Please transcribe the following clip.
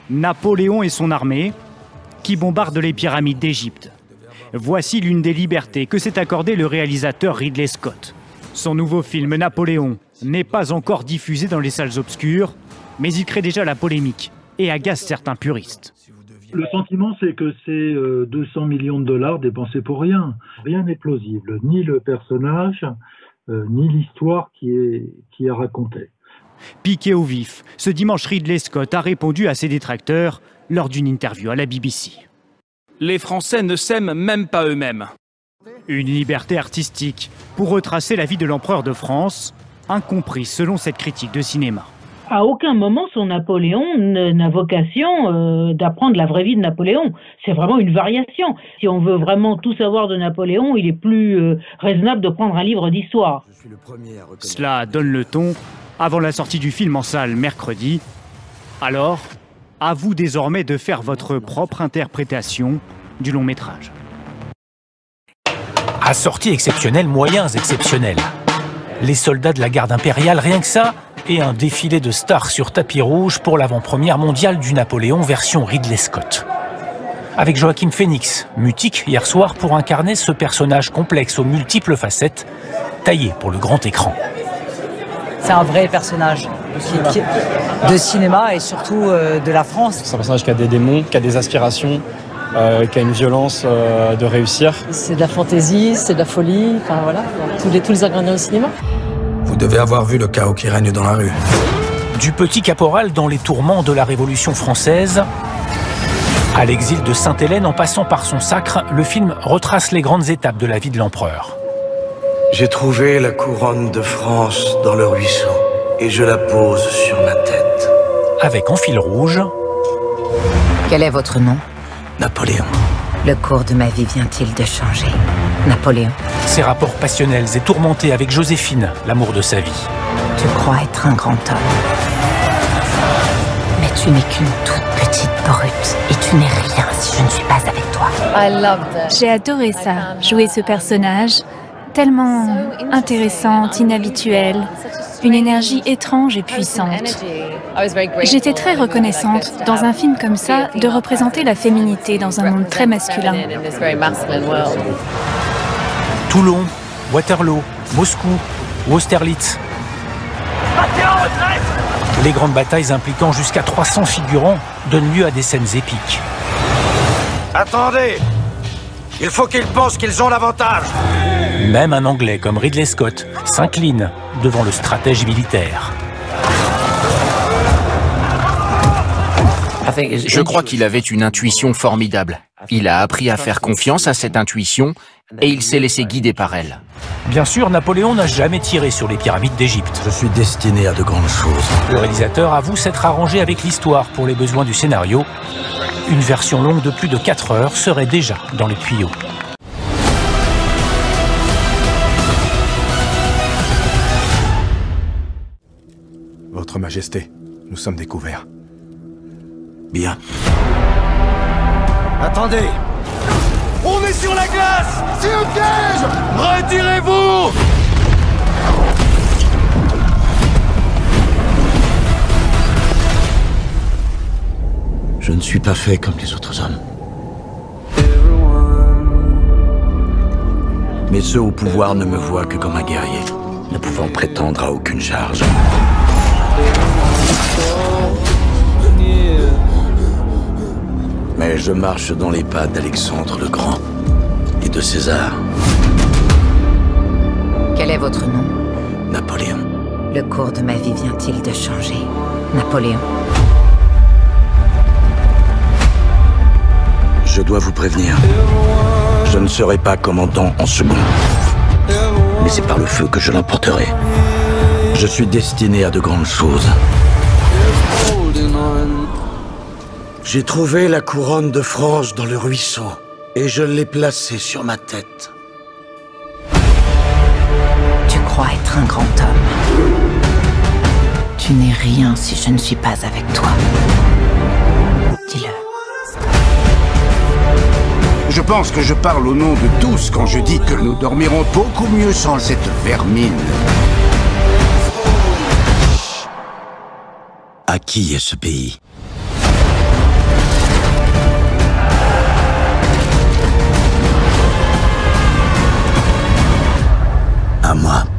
Napoléon et son armée qui bombardent les pyramides d'Égypte. Voici l'une des libertés que s'est accordé le réalisateur Ridley Scott. Son nouveau film Napoléon n'est pas encore diffusé dans les salles obscures, mais il crée déjà la polémique et agace certains puristes. Le sentiment, c'est que c'est 200 millions de dollars dépensés pour rien. Rien n'est plausible, ni le personnage, ni l'histoire qui est racontée. Piqué au vif, ce dimanche, Ridley Scott a répondu à ses détracteurs lors d'une interview à la BBC. Les Français ne s'aiment même pas eux-mêmes. Une liberté artistique pour retracer la vie de l'empereur de France, incomprise selon cette critique de cinéma. À aucun moment, son Napoléon n'a vocation d'apprendre la vraie vie de Napoléon. C'est vraiment une variation. Si on veut vraiment tout savoir de Napoléon, il est plus raisonnable de prendre un livre d'histoire. Cela donne le ton avant la sortie du film en salle mercredi. Alors, à vous désormais de faire votre propre interprétation du long métrage. Assorti exceptionnel, moyens exceptionnels. Les soldats de la garde impériale, rien que ça, et un défilé de stars sur tapis rouge pour l'avant-première mondiale du Napoléon version Ridley Scott. Avec Joaquin Phoenix, mutique hier soir pour incarner ce personnage complexe aux multiples facettes, taillé pour le grand écran. C'est un vrai personnage de cinéma et surtout de la France. C'est un personnage qui a des démons, qui a des aspirations, qui a une violence de réussir. C'est de la fantaisie, c'est de la folie, enfin voilà, tous les ingrédients du cinéma. Vous devez avoir vu le chaos qui règne dans la rue. Du petit caporal dans les tourments de la Révolution française, à l'exil de Sainte-Hélène en passant par son sacre, le film retrace les grandes étapes de la vie de l'empereur. J'ai trouvé la couronne de France dans le ruisseau et je la pose sur ma tête. Avec en fil rouge... Quel est votre nom? Napoléon. Le cours de ma vie vient-il de changer? Napoléon. Ses rapports passionnels et tourmentés avec Joséphine, l'amour de sa vie. Tu crois être un grand homme. Mais tu n'es qu'une toute petite brute. Et tu n'es rien si je ne suis pas avec toi. J'ai adoré ça, jouer ce personnage. Tellement intéressante, inhabituelle. Une énergie étrange et puissante. J'étais très reconnaissante, dans un film comme ça, de représenter la féminité dans un monde très masculin. Toulon, Waterloo, Moscou, Austerlitz. Les grandes batailles impliquant jusqu'à 300 figurants donnent lieu à des scènes épiques. Attendez! Il faut qu'ils pensent qu'ils ont l'avantage! Même un Anglais comme Ridley Scott s'incline devant le stratège militaire. Je crois qu'il avait une intuition formidable. Il a appris à faire confiance à cette intuition et il s'est laissé guider par elle. Bien sûr, Napoléon n'a jamais tiré sur les pyramides d'Égypte. Je suis destiné à de grandes choses. Le réalisateur avoue s'être arrangé avec l'histoire pour les besoins du scénario. Une version longue de plus de 4 heures serait déjà dans les tuyaux. Votre Majesté, nous sommes découverts. Bien. Attendez! On est sur la glace! C'est un piège! Retirez-vous! Je ne suis pas fait comme les autres hommes. Mais ceux au pouvoir ne me voient que comme un guerrier, ne pouvant prétendre à aucune charge. Mais je marche dans les pas d'Alexandre le Grand et de César. Quel est votre nom? Napoléon. Le cours de ma vie vient-il de changer? Napoléon. Je dois vous prévenir. Je ne serai pas commandant en second. Mais c'est par le feu que je l'emporterai. Je suis destiné à de grandes choses. J'ai trouvé la couronne de France dans le ruisseau et je l'ai placée sur ma tête. Tu crois être un grand homme. Tu n'es rien si je ne suis pas avec toi. Dis-le. Je pense que je parle au nom de tous quand je dis que nous dormirons beaucoup mieux sans cette vermine. À qui est ce pays ? À moi.